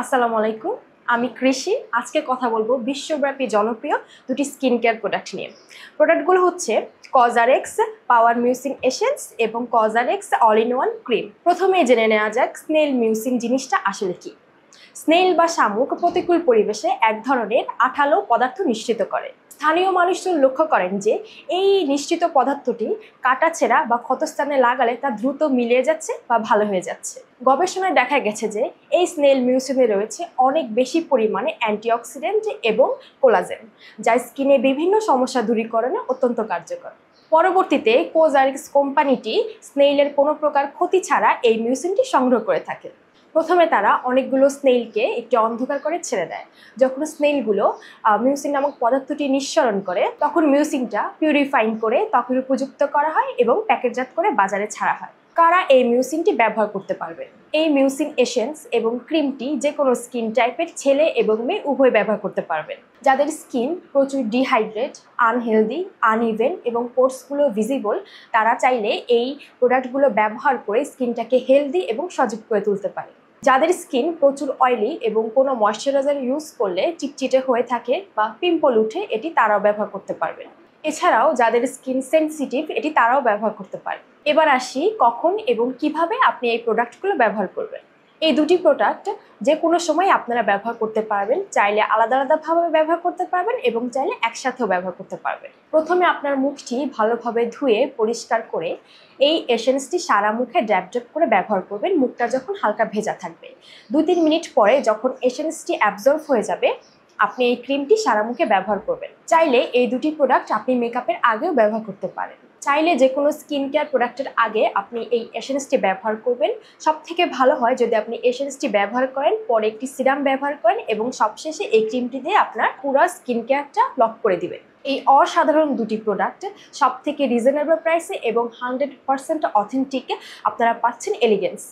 আসসালামু আলাইকুম। আমি কৃষি। আজকে কথা বলবো বিশ্বব্যাপী জনপ্রিয় দুটি স্কিন কেয়ার প্রোডাক্ট নিয়ে। প্রোডাক্টগুলো হচ্ছে কজারেক্স পাওয়ার মিউসিং এসেন্স এবং Cozarex all in one cream. প্রথমে জেনে নেওয়া যাক স্নেল মিউসিং জিনিসটা আসলে কি। স্নেল বা শামুক প্রতিকূল পরিবেশে এক ধরনের আঠালো পদার্থ নিঃসৃত করে। স্থানীয় মানুষজন লক্ষ্য করেন যে এই নিশ্চিত পদার্থটি কাটাছেঁড়া বা ক্ষতস্থানে লাগালে তা দ্রুত মিলিয়ে যাচ্ছে বা ভালো হয়ে যাচ্ছে। গবেষণায় দেখা গেছে যে এই স্নেল মিউসিনে রয়েছে অনেক বেশি পরিমাণে অ্যান্টিঅক্সিডেন্ট এবং কোলাজেন, যা স্কিনে বিভিন্ন সমস্যা দূরীকরণে অত্যন্ত কার্যকর। পরবর্তীতে কোজারিক্স কোম্পানিটি স্নেইলের কোনো প্রকার ক্ষতি ছাড়া এই মিউসিনটি সংগ্রহ করে থাকে। প্রথমে তারা অনেকগুলো স্নেইলকে একটি অন্ধকার করে ছেড়ে দেয়। যখন স্নেইলগুলো মিউসিন নামক পদার্থটি নিঃসরণ করে, তখন মিউসিনটা পিউরিফাইং করে ত্বকের উপযুক্ত করা হয় এবং প্যাকেটজাত করে বাজারে ছাড়া হয়। কারা এই মিউসিনটি ব্যবহার করতে পারবে? এই মিউসিন এসেন্স এবং ক্রিমটি যে কোনো স্কিন টাইপের ছেলে এবং মেয়ে উভয় ব্যবহার করতে পারবেন। যাদের স্কিন প্রচুর ডিহাইড্রেট, আনহেলদি, আনইভেন এবং পোর্সগুলো ভিজিবল, তারা চাইলে এই প্রোডাক্টগুলো ব্যবহার করে স্কিনটাকে হেলদি এবং সজীব করে তুলতে পারে। যাদের স্কিন প্রচুর অয়েলি এবং কোনো ময়শ্চারাইজার ইউজ করলে চিটচিটে হয়ে থাকে বা পিম্পল উঠে, এটি তারাও ব্যবহার করতে পারবেন। এছাড়াও যাদের স্কিন সেনসিটিভ, এটি তারাও ব্যবহার করতে পারে। এবার আসি কখন এবং কিভাবে আপনি এই প্রোডাক্টগুলো ব্যবহার করবেন। এই দুটি প্রোডাক্ট যে কোনো সময় আপনারা ব্যবহার করতে পারবেন। চাইলে আলাদা আলাদাভাবে ব্যবহার করতে পারবেন এবং চাইলে একসাথেও ব্যবহার করতে পারবেন। প্রথমে আপনার মুখটি ভালোভাবে ধুয়ে পরিষ্কার করে এই এসেন্সটি সারা মুখে ড্যাব ড্যাব করে ব্যবহার করবেন, মুখটা যখন হালকা ভেজা থাকবে। 2-3 মিনিট পরে যখন এসেন্সটি অ্যাবজর্ব হয়ে যাবে, আপনি এই ক্রিমটি সারা মুখে ব্যবহার করবেন। চাইলে এই দুটি প্রোডাক্ট আপনি মেকআপের আগেও ব্যবহার করতে পারেন। চাইলে যে কোনো স্কিন কেয়ার প্রোডাক্টের আগে আপনি এই এসেন্সটি ব্যবহার করবেন। সব থেকে ভালো হয় যদি আপনি এসেন্সটি ব্যবহার করেন, পরে একটি সিরাম ব্যবহার করেন এবং সবশেষে এই ক্রিমটি দিয়ে আপনার পুরো স্কিন কেয়ারটা লক করে দিবেন। এই অসাধারণ দুটি প্রোডাক্ট সব থেকে রিজনেবল প্রাইসে এবং 100% অথেন্টিক আপনারা পাচ্ছেন এলিগেন্স।